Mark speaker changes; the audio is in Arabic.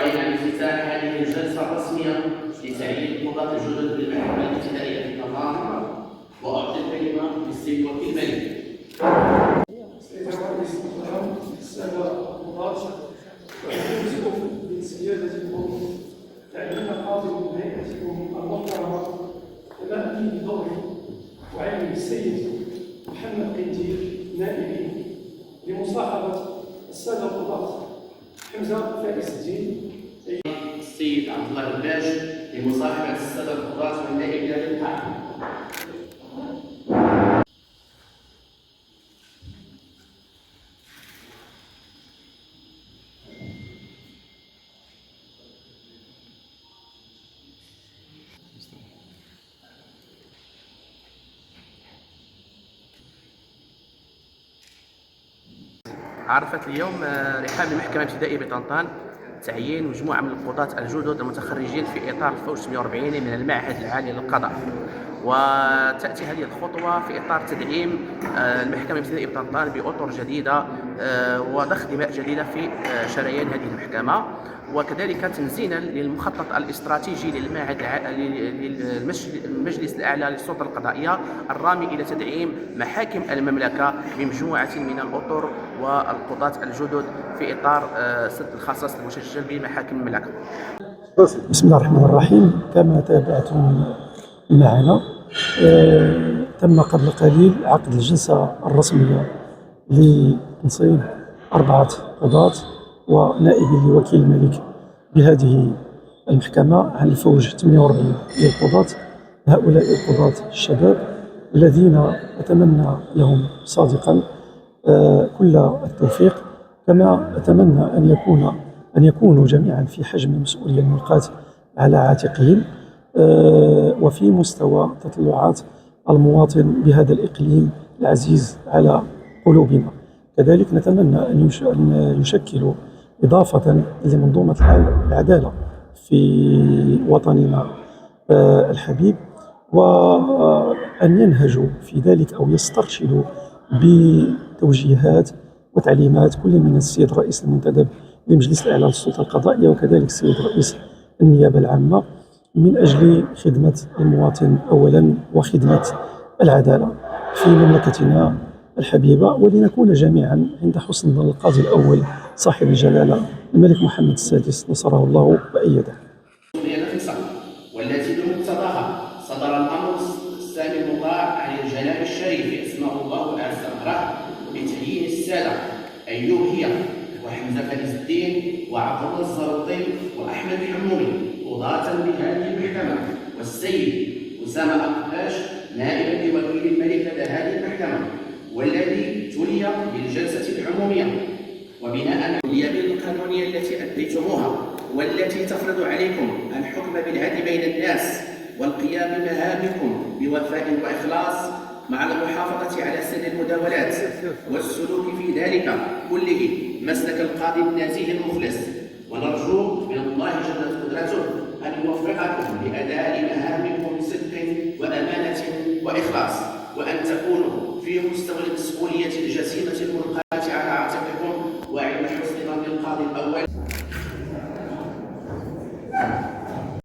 Speaker 1: رأينا افتتاح هذه الجلسة الرسمية لتعيين القضاة الجدد بالمحكمة الابتدائية في طنطا، وأعطي الكلمة للسيد وكيل الملك.
Speaker 2: سيد الرئيس المحترم، السادة القضاة، أحييكم بسيادتكم تعيين قاضي من هيئتكم المحترمة، كما أني بدوري أعين السيد محمد قنديل نائبي لمصاحبة السادة القضاة حمزة فارس الدين،
Speaker 1: السيد عبد الله الباش لمصاحبة السادة القضاة والنائب لهذه القاعة. عرفت اليوم رحاب المحكمة الابتدائية بطنطا تعيين مجموعة من القضاة الجدد المتخرجين في إطار الفوج 140 من المعهد العالي للقضاء، وتأتي هذه الخطوة في إطار تدعيم المحكمة الابتدائية بطنطا بأطر جديدة وضخ دماء جديدة في شريان هذه المحكمة، وكذلك تنزينا للمخطط الاستراتيجي للمجلس الأعلى للسلطة القضائية الرامي إلى تدعيم محاكم المملكة بمجموعة من الأطر والقضاة الجدد في إطار سد الخصص المسجل بمحاكم المملكة.
Speaker 3: بسم الله الرحمن الرحيم. كما تابعتم معنا، تم قبل قليل عقد الجلسة الرسمية لتنصيب 4 قضاة ونائب لوكيل الملك بهذه المحكمة عن الفوج 48 للقضاة. هؤلاء القضاة الشباب الذين أتمنى لهم صادقا كل التوفيق، كما أتمنى أن يكونوا جميعا في حجم المسؤولية الملقاة على عاتقهم وفي مستوى تطلعات المواطن بهذا الإقليم العزيز على قلوبنا. كذلك نتمنى أن يشكلوا إضافة لمنظومة العدالة في وطننا الحبيب، وأن ينهجوا في ذلك أو يسترشدوا بتوجيهات وتعليمات كل من السيد الرئيس المنتدب لمجلس الأعلى للسلطة القضائية، وكذلك السيد رئيس النيابة العامة، من أجل خدمة المواطن أولا وخدمة العدالة في مملكتنا الحبيبة، ولنكون جميعا عند حسن ظن القاضي الأول صاحب الجلالة الملك محمد السادس نصره الله وأيده.
Speaker 1: والتي بمقتضاها صدر الأمر السامي المطاع عن الجناب الشريف اسمه الله أعز أمره بتعيين السادة أيوب هي وحمزة فارس الدين وعبد الله الزرطي وأحمد حمومي قضاة بهذه المحكمة، والسيد أسامة أقباش نائبا لوكيل الملك لدى هذه المحكمة، والذي تولي بالجلسة العمومية وبناء على اليمين القانونية التي أديتموها والتي تفرض عليكم الحكم بالعدل بين الناس والقيام بمهامكم بوفاء وإخلاص مع المحافظة على سن المداولات والسلوك في ذلك كله مسلك القاضي النزيه المخلص، ونرجو من الله جل قدرته أن يوفقكم لأداء مهامكم بصدق وأمانة وإخلاص، وأن تكونوا في مستوى المسؤولية الجسيمة الملقاة على عاتقكم، وعند حسن ظن القاضي الأول